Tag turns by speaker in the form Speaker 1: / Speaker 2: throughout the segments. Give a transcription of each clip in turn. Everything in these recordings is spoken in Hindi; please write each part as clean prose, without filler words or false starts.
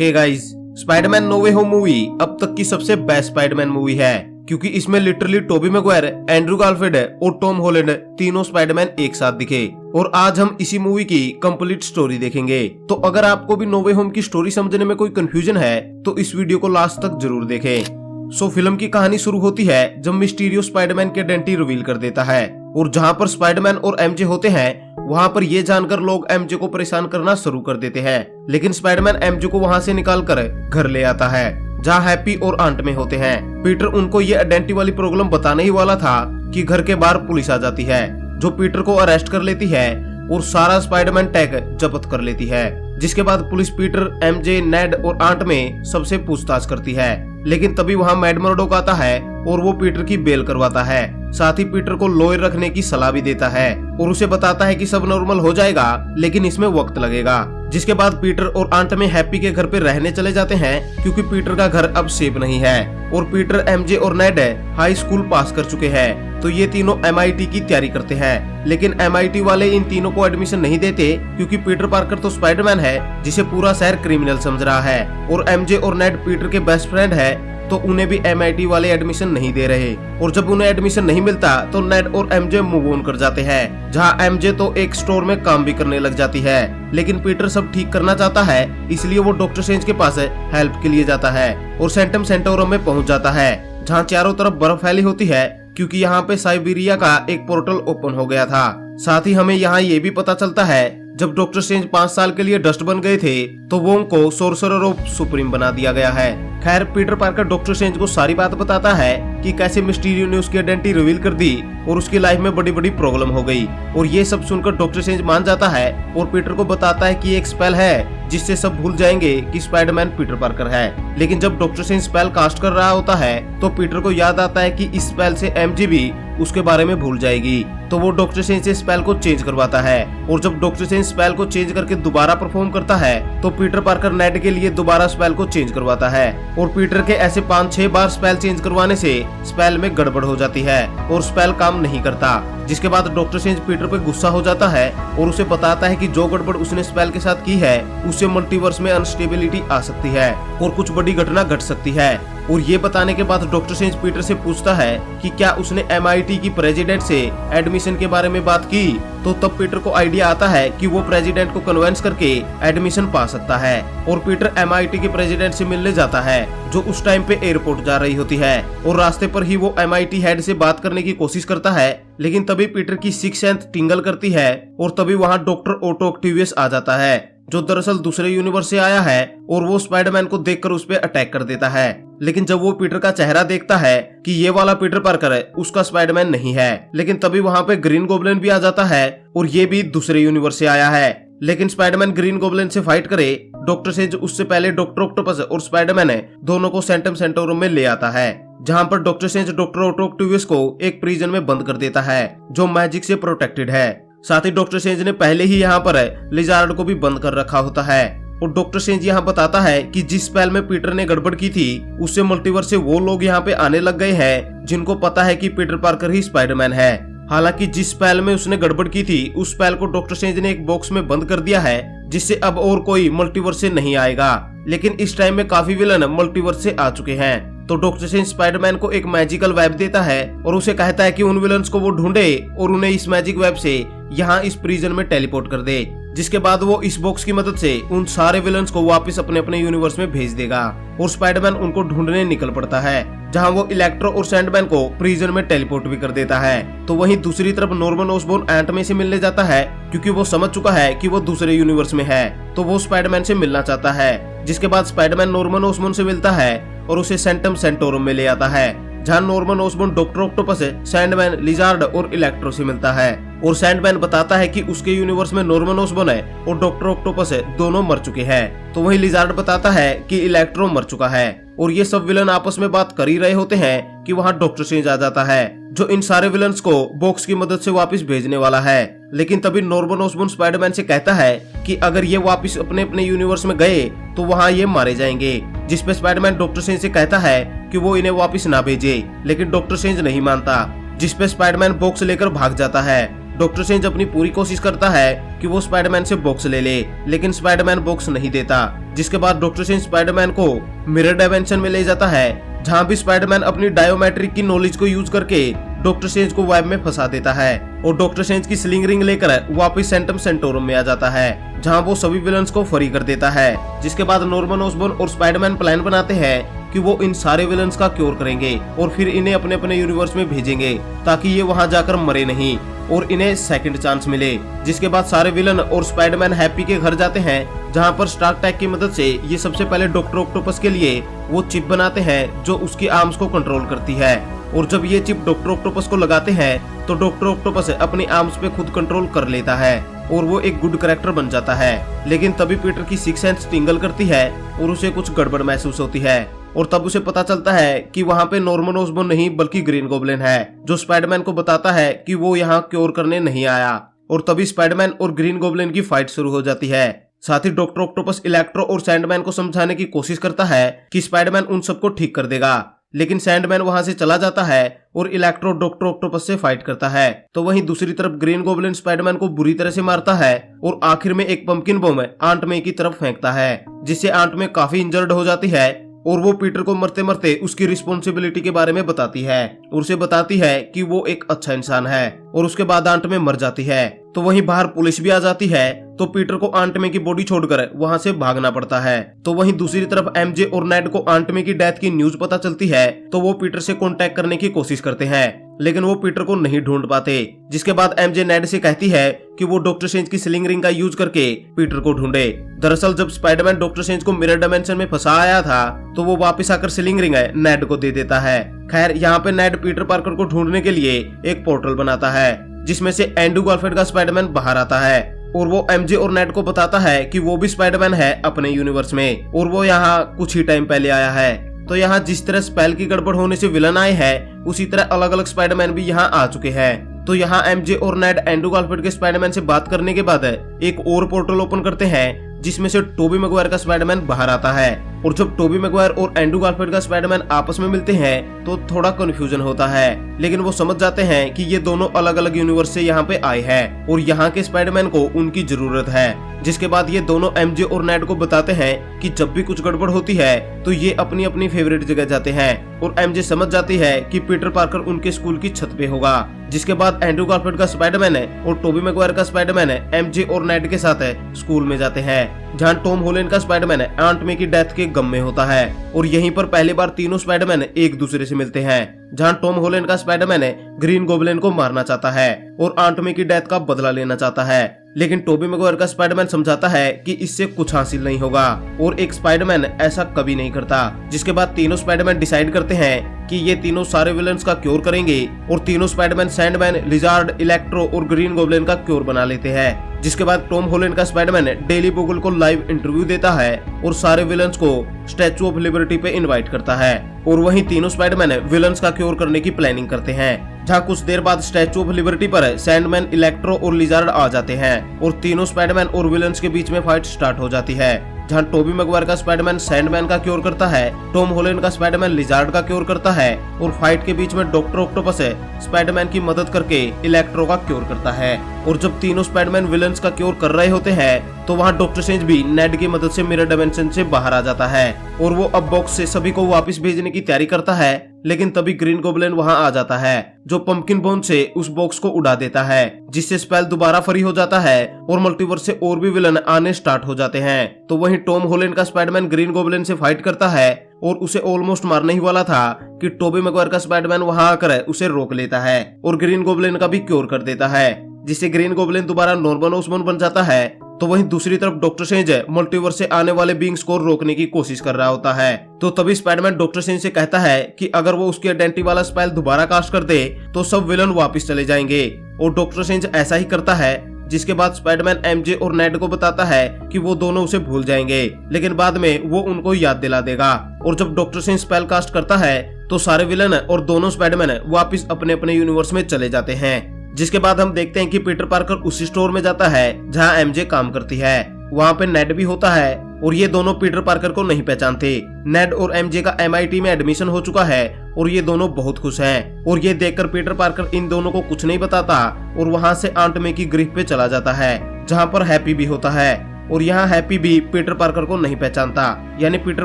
Speaker 1: हे गाइस, स्पाइडरमैन नो वे होम मूवी अब तक की सबसे बेस्ट स्पाइडरमैन मूवी है, क्योंकि इसमें literally Tobey Maguire, Andrew Garfield और टॉम हॉलैंड तीनों स्पाइडरमैन एक साथ दिखे। और आज हम इसी मूवी की कंप्लीट स्टोरी देखेंगे। तो अगर आपको भी नो वे होम की स्टोरी समझने में कोई कंफ्यूजन है तो इस वीडियो को लास्ट तक जरूर देखें। सो फिल्म की कहानी शुरू होती है जब मिस्टीरियो स्पाइडरमैन की आइडेंटिटी रिवील कर देता है, और जहाँ पर स्पाइडरमैन और एमजे होते हैं वहाँ पर ये जानकर लोग एमजे को परेशान करना शुरू कर देते हैं। लेकिन स्पाइडरमैन एमजे को वहाँ से निकाल कर घर ले आता है, जहाँ हैप्पी और आंट में होते हैं। पीटर उनको ये आइडेंटिटी वाली प्रॉब्लम बताने ही वाला था कि घर के बाहर पुलिस आ जाती है, जो पीटर को अरेस्ट कर लेती है और सारा स्पाइडरमैन टैग जब्त कर लेती है। जिसके बाद पुलिस पीटर, एमजे, नेड और आंट में सबसे पूछताछ करती है। लेकिन तभी वहाँ मैड मर्डोक आता है और वो पीटर की बेल करवाता है। साथ ही पीटर को लॉयर रखने की सलाह भी देता है और उसे बताता है कि सब नॉर्मल हो जाएगा, लेकिन इसमें वक्त लगेगा। जिसके बाद पीटर और आंट में हैप्पी के घर पे रहने चले जाते हैं, क्योंकि पीटर का घर अब सेफ नहीं है। और पीटर, एमजे और नेड हाई स्कूल पास कर चुके हैं, तो ये तीनों MIT की तैयारी करते हैं। लेकिन MIT वाले इन तीनों को एडमिशन नहीं देते, क्योंकि पीटर पार्कर तो स्पाइडरमैन है जिसे पूरा शहर क्रिमिनल समझ रहा है, और एमजे और नेड पीटर के बेस्ट फ्रेंड है, तो उन्हें भी MIT वाले एडमिशन नहीं दे रहे। और जब उन्हें एडमिशन नहीं मिलता तो नेड और एमजे मूव ऑन कर जाते हैं, जहां एमजे तो एक स्टोर में काम भी करने लग जाती है। लेकिन पीटर सब ठीक करना चाहता है, इसलिए वो डॉक्टर स्ट्रेंज के पास हेल्प के लिए जाता है और सेंटम सेंटोरम में पहुंच जाता है, जहां चारों तरफ बर्फ फैली होती है, क्योंकि यहाँ पे साइबेरिया का एक पोर्टल ओपन हो गया था। साथ ही हमें यहाँ ये भी पता चलता है जब डॉक्टर स्ट्रेंज 5 साल के लिए डस्ट बन गए थे तो वो उनको सोर्सरर ऑफ सुप्रीम बना दिया गया है। खैर, पीटर पार्कर डॉक्टर स्ट्रेंज को सारी बात बताता है कि कैसे मिस्टीरियो ने उसकी आइडेंटिटी रिवील कर दी और उसकी लाइफ में बड़ी बड़ी प्रॉब्लम हो गई। और ये सब सुनकर डॉक्टर स्ट्रेंज मान जाता है और पीटर को बताता है कि एक स्पेल है जिससे सब भूल जाएंगे कि स्पाइडरमैन पीटर पार्कर है। लेकिन जब डॉक्टर स्ट्रेंज स्पेल कास्ट कर रहा होता है तो पीटर को याद आता है कि इस स्पेल से एमजे भी उसके बारे में भूल जाएगी, तो वो डॉक्टर स्ट्रेंज से स्पेल को चेंज करवाता है। और जब डॉक्टर स्ट्रेंज स्पेल को चेंज करके दोबारा परफॉर्म करता है तो पीटर पार्कर नेड के लिए दोबारा स्पेल को चेंज करवाता है। और पीटर के ऐसे 5-6 बार स्पेल चेंज करवाने से स्पेल में गड़बड़ हो जाती है और स्पेल काम नहीं करता। जिसके बाद डॉक्टर स्ट्रेंज पीटर पे गुस्सा हो जाता है और उसे बताता है कि जो गड़बड़ उसने स्पेल के साथ की है उससे मल्टीवर्स में अनस्टेबिलिटी आ सकती है और कुछ बड़ी घटना घट सकती है। और ये बताने के बाद डॉक्टर स्ट्रेंज पीटर से पूछता है कि क्या उसने MIT की प्रेसिडेंट से एडमिशन के बारे में बात की, तो तब पीटर को आइडिया आता है कि वो प्रेसिडेंट को कन्विंस करके एडमिशन पा सकता है। और पीटर MIT के प्रेसिडेंट से मिलने जाता है, जो उस टाइम पे एयरपोर्ट जा रही होती है, और रास्ते पर ही वो MIT हेड से बात करने की कोशिश करता है। लेकिन तभी पीटर की सिक्स सेंस टिंगल करती है और तभी वहाँ डॉक्टर ओटो ऑक्टेवियस आ जाता है, जो दरअसल दूसरे यूनिवर्स से आया है, और वो स्पाइडरमैन को देखकर उस पे अटैक कर देता है। लेकिन जब वो पीटर का चेहरा देखता है कि ये वाला पीटर पार्कर है, उसका स्पाइडरमैन नहीं है। लेकिन तभी वहाँ पे ग्रीन गोब्लिन भी आ जाता है और ये भी दूसरे यूनिवर्स से आया है। लेकिन स्पाइडरमैन ग्रीन गोब्लिन से फाइट करे, डॉक्टर स्ट्रेंज उससे पहले डॉक्टर ऑक्टोपस और स्पाइडरमैन दोनों को सेंटम सेंटोरम में ले आता है, जहाँ पर doctor strange doctor Otto Octavius को एक प्रिजन में बंद कर देता है, जो मैजिक से प्रोटेक्टेड है। साथ ही डॉक्टर स्ट्रेंज ने पहले ही यहाँ पर लिजार्ड को भी बंद कर रखा होता है। और डॉक्टर स्ट्रेंज यहाँ बताता है कि जिस स्पेल में पीटर ने गड़बड़ की थी उससे मल्टीवर्स से वो लोग यहाँ पे आने लग गए हैं जिनको पता है कि पीटर पार्कर ही स्पाइडरमैन है। हालांकि जिस स्पेल में उसने गड़बड़ की थी उस स्पेल को डॉक्टर स्ट्रेंज ने एक बॉक्स में बंद कर दिया है, जिससे अब और कोई मल्टीवर्स से नहीं आएगा। लेकिन इस टाइम में काफी विलन मल्टीवर्स से आ चुके हैं, तो डॉक्टर स्ट्रेंज स्पाइडरमैन को एक मैजिकल वेब देता है और उसे कहता है कि उन विलन्स को वो ढूंढे और उन्हें इस मैजिक वेब से यहाँ इस प्रिजन में टेलीपोर्ट कर दे। जिसके बाद वो इस बॉक्स की मदद से उन सारे विलन्स को वापस अपने अपने यूनिवर्स में भेज देगा और स्पाइडरमैन उनको ढूंढने निकल पड़ता है, जहां वो इलेक्ट्रो और सैंडमैन को प्रिजन में टेलीपोर्ट भी कर देता है। तो वहीं दूसरी तरफ नॉर्मन ऑसबॉर्न एंट में से मिलने जाता है, क्योंकि वो समझ चुका है कि वो दूसरे यूनिवर्स में है, तो वो स्पाइडरमैन से मिलना चाहता है। जिसके बाद स्पाइडरमैन नॉर्मन ऑसबॉर्न से मिलता है और उसे सेंटम सेंटोरम में ले आता है, जहाँ Norman Osborne doctor octopus, Sandman, lizard और इलेक्ट्रो से मिलता है। और सैंडमैन बताता है कि उसके यूनिवर्स में नॉर्मन ऑसबॉर्न है और डॉक्टर ऑक्टोपस दोनों मर चुके हैं। तो वही लिजार्ड बताता है कि इलेक्ट्रो मर चुका है। और ये सब विलन आपस में बात कर ही रहे होते हैं कि वहाँ डॉक्टर स्ट्रेंज आ जाता है, जो इन सारे विलन्स को बॉक्स की मदद से वापस भेजने वाला है। लेकिन तभी नॉर्मन ऑसबॉर्न स्पाइडरमैन से कहता है कि अगर ये वापस अपने अपने यूनिवर्स में गए तो वहाँ ये मारे जाएंगे। जिसपे स्पाइडरमैन डॉक्टर स्ट्रेंज से कहता है कि वो इन्हें वापस ना भेजे, लेकिन डॉक्टर स्ट्रेंज नहीं मानता। जिसपे स्पाइडरमैन बॉक्स लेकर भाग जाता है। डॉक्टर स्ट्रेंज अपनी पूरी कोशिश करता है कि वो स्पाइडरमैन से बॉक्स ले ले, लेकिन स्पाइडरमैन बॉक्स नहीं देता। जिसके बाद डॉक्टर स्ट्रेंज स्पाइडरमैन को मिरर डायमेंशन में ले जाता है, जहाँ भी स्पाइडरमैन अपनी डायोमेट्रिक की नॉलेज को यूज करके डॉक्टर स्ट्रेंज को वेब में फंसा देता है और डॉक्टर स्ट्रेंज की स्लिंग रिंग लेकर वापस सेंटम सेंटोरम में आ जाता है, जहाँ वो सभी विलन्स को फ्री कर देता है। जिसके बाद नॉर्मन ऑसबॉर्न और स्पाइडरमैन प्लान बनाते हैं कि वो इन सारे विलन्स का क्योर करेंगे और फिर इन्हें अपने अपने यूनिवर्स में भेजेंगे ताकि ये वहां जाकर मरे नहीं और इन्हें सेकंड चांस मिले। जिसके बाद सारे विलन और स्पाइडरमैन हैप्पी के घर जाते हैं, जहां पर स्टार्क टैग की मदद से ये सबसे पहले डॉक्टर ऑक्टोपस के लिए वो चिप बनाते हैं जो उसकी आर्म्स को कंट्रोल करती है। और जब ये चिप डॉक्टर ऑक्टोपस को लगाते हैं तो डॉक्टर ऑक्टोपस अपनी आर्म्स पे खुद कंट्रोल कर लेता है और वो एक गुड कैरेक्टर बन जाता है। लेकिन तभी पीटर की सिक्स सेंस टिंगल करती है और उसे कुछ गड़बड़ महसूस होती है और तब उसे पता चलता है कि वहाँ पे नॉर्मन ऑसबॉर्न नहीं बल्कि ग्रीन गॉब्लिन है, जो स्पाइडरमैन को बताता है कि वो यहाँ क्योर करने नहीं आया। और तभी स्पाइडरमैन और ग्रीन गॉब्लिन की फाइट शुरू हो जाती है। साथ ही डॉक्टर ऑक्टोपस इलेक्ट्रो और सैंडमैन को समझाने की कोशिश करता है कि स्पाइडरमैन उन सबको ठीक कर देगा, लेकिन सैंडमैन वहां से चला जाता है और इलेक्ट्रो डॉक्टर ऑक्टोपस से फाइट करता है। तो वहीं दूसरी तरफ ग्रीन गॉब्लिन स्पाइडरमैन को बुरी तरह से मारता है और आखिर में एक पंपकिन बम आंट मे की तरफ फेंकता है, जिससे आंट मे काफी इंजर्ड हो जाती है और वो पीटर को मरते मरते उसकी रिस्पॉन्सिबिलिटी के बारे में बताती है और उसे बताती है कि वो एक अच्छा इंसान है और उसके बाद आंट मे मर जाती है। तो वहीं बाहर पुलिस भी आ जाती है, तो पीटर को आंट मे की बॉडी छोड़कर वहां से भागना पड़ता है। तो वहीं दूसरी तरफ एमजे और नेड को आंट मे की डेथ की न्यूज पता चलती है, तो वो पीटर से कांटेक्ट करने की कोशिश करते हैं, लेकिन वो पीटर को नहीं ढूंढ पाते। जिसके बाद एमजे नेड से कहती है कि वो डॉक्टर स्ट्रेंज की स्लिंग रिंग का यूज करके पीटर को ढूंढे। दरअसल जब स्पाइडरमैन डॉक्टर स्ट्रेंज को मिरर डायमेंशन में फंसा आया था, तो वो वापस आकर स्लिंग रिंग नेड को दे देता है। खैर यहाँ पे नेड पीटर पार्कर को ढूंढने के लिए एक पोर्टल बनाता है, जिसमें से एंड्रू गारफील्ड का स्पाइडरमैन बाहर आता है और वो एमजे और नेड को बताता है कि वो भी स्पाइडरमैन है अपने यूनिवर्स में और वो यहाँ कुछ ही टाइम पहले आया है। तो यहाँ जिस तरह स्पेल की गड़बड़ होने से विलन आए हैं, उसी तरह अलग अलग स्पाइडरमैन भी यहाँ आ चुके हैं। तो यहाँ एमजे और नेड एंड्रू गारफील्ड के स्पाइडरमैन से बात करने के बाद एक और पोर्टल ओपन करते हैं, जिसमें से टोबी मैगवायर का स्पाइडरमैन बाहर आता है। और जब टोबी मैगवायर और एंड्रू गारफील्ड का स्पाइडरमैन आपस में मिलते हैं तो थोड़ा कंफ्यूजन होता है, लेकिन वो समझ जाते हैं कि ये दोनों अलग अलग यूनिवर्स से यहाँ पे आए हैं और यहाँ के स्पाइडरमैन को उनकी जरूरत है। जिसके बाद ये दोनों एमजे और नेड को बताते हैं कि जब भी कुछ गड़बड़ होती है तो ये अपनी अपनी फेवरेट जगह जाते हैं और एमजे समझ जाती है कि पीटर पार्कर उनके स्कूल की छत पे होगा। जिसके बाद एंड्रू गारफील्ड का स्पाइडरमैन और टोबी मैगवायर का स्पाइडरमैन एमजे और नेड के साथ स्कूल में जाते हैं, जहाँ टॉम हॉलैंड का स्पाइडरमैन आंट मे की डेथ के गम में होता है और यहीं पर पहली बार तीनों स्पाइडरमैन एक दूसरे से मिलते हैं, जहाँ टॉम हॉलैंड का स्पाइडरमैन ग्रीन गॉब्लिन को मारना चाहता है और आंट मे की डेथ का बदला लेना चाहता है, लेकिन टोबी मैगवायर का स्पाइडरमैन समझाता है कि इससे कुछ हासिल नहीं होगा और एक स्पाइडरमैन ऐसा कभी नहीं करता। जिसके बाद तीनों स्पाइडरमैन डिसाइड करते हैं कि ये तीनों सारे विलन्स का क्योर करेंगे और तीनों स्पाइडरमैन सैंडमैन, लिजार्ड, इलेक्ट्रो और ग्रीन गॉब्लिन का क्योर बना लेते हैं। जिसके बाद टॉम हॉलैंड का स्पाइडरमैन डेली बुगल को लाइव इंटरव्यू देता है और सारे विलन्स को स्टैचू ऑफ लिबर्टी पे इनवाइट करता है और वहीं तीनों स्पाइडरमैन विलन्स का क्योर करने की प्लानिंग करते हैं, जहाँ कुछ देर बाद स्टैचू ऑफ लिबर्टी पर सैंडमैन, इलेक्ट्रो और लिजार्ड आ जाते हैं और तीनों स्पाइडरमैन और विलन्स के बीच में फाइट स्टार्ट हो जाती है, जहाँ टोबी मैगवायर का स्पाइडरमैन सैंडमैन का क्योर करता है, टॉम हॉलैंड का स्पाइडरमैन लिजार्ड का क्योर करता है और फाइट के बीच में डॉक्टर ऑक्टोपस स्पाइडरमैन की मदद करके इलेक्ट्रो का क्योर करता है। और जब तीनों स्पाइडरमैन विलन्स का क्योर कर रहे होते हैं तो वहाँ डॉक्टर स्ट्रेंज भी नेड की मदद से मिरर डायमेंशन से बाहर आ जाता है और वो अब बॉक्स से सभी को वापस भेजने की तैयारी करता है, लेकिन तभी ग्रीन गॉब्लिन वहां आ जाता है जो पंपकिन बम से उस बॉक्स को उड़ा देता है, जिससे स्पेल दोबारा फ्री हो जाता है और मल्टीवर्स से और भी विलन आने स्टार्ट हो जाते हैं। तो वहीं टॉम हॉलैंड का स्पाइडरमैन ग्रीन गॉब्लिन से फाइट करता है और उसे ऑलमोस्ट मारने ही वाला था कि टोबी मैगवायर का स्पाइडरमैन वहां आकर उसे रोक लेता है और ग्रीन गॉब्लिन का भी क्योर कर देता है, जिससे ग्रीन गॉब्लिन दोबारा नॉर्मन ऑसबॉर्न बन जाता है। तो वहीं दूसरी तरफ डॉक्टर स्ट्रेंज मल्टीवर्स से आने वाले बीइंग्स को रोकने की कोशिश कर रहा होता है। तो तभी स्पाइडरमैन डॉक्टर स्ट्रेंज से कहता है कि अगर वो उसकी आइडेंटिटी वाला स्पेल दोबारा कास्ट कर दे तो सब विलन वापस चले जाएंगे और डॉक्टर स्ट्रेंज ऐसा ही करता है। जिसके बाद स्पाइडरमैन एमजे और नेड को बताता है कि वो दोनों उसे भूल जाएंगे, लेकिन बाद में वो उनको याद दिला देगा। और जब डॉक्टर स्ट्रेंज स्पेल कास्ट करता है तो सारे विलन और दोनों स्पाइडरमैन वापस अपने अपने यूनिवर्स में चले जाते हैं। जिसके बाद हम देखते हैं कि पीटर पार्कर उसी स्टोर में जाता है जहां एमजे काम करती है। वहां पे नेड भी होता है और ये दोनों पीटर पार्कर को नहीं पहचानते। नेड और एमजे का MIT में एडमिशन हो चुका है और ये दोनों बहुत खुश हैं। और ये देखकर पीटर पार्कर इन दोनों को कुछ नहीं बताता और वहाँ से आंट मे की ग्रिफ पे चला जाता है, जहाँ पर हैप्पी भी होता है। और यहाँ हैप्पी भी पीटर पार्कर को नहीं पहचानता, यानी पीटर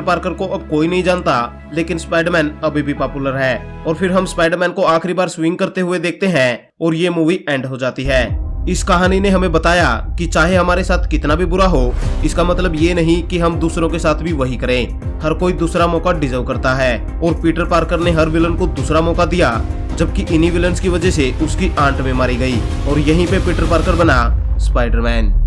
Speaker 1: पार्कर को अब कोई नहीं जानता, लेकिन स्पाइडरमैन अभी भी पॉपुलर है। और फिर हम स्पाइडरमैन को आखिरी बार स्विंग करते हुए देखते हैं और ये मूवी एंड हो जाती है। इस कहानी ने हमें बताया कि चाहे हमारे साथ कितना भी बुरा हो, इसका मतलब ये नहीं कि हम दूसरों के साथ भी वही करें। हर कोई दूसरा मौका डिजर्व करता है और पीटर पार्कर ने हर विलन को दूसरा मौका दिया, जबकि इन्हीं विलन्स की वजह से उसकी आंट में मारी गई और यहीं पे पीटर पार्कर बना स्पाइडरमैन।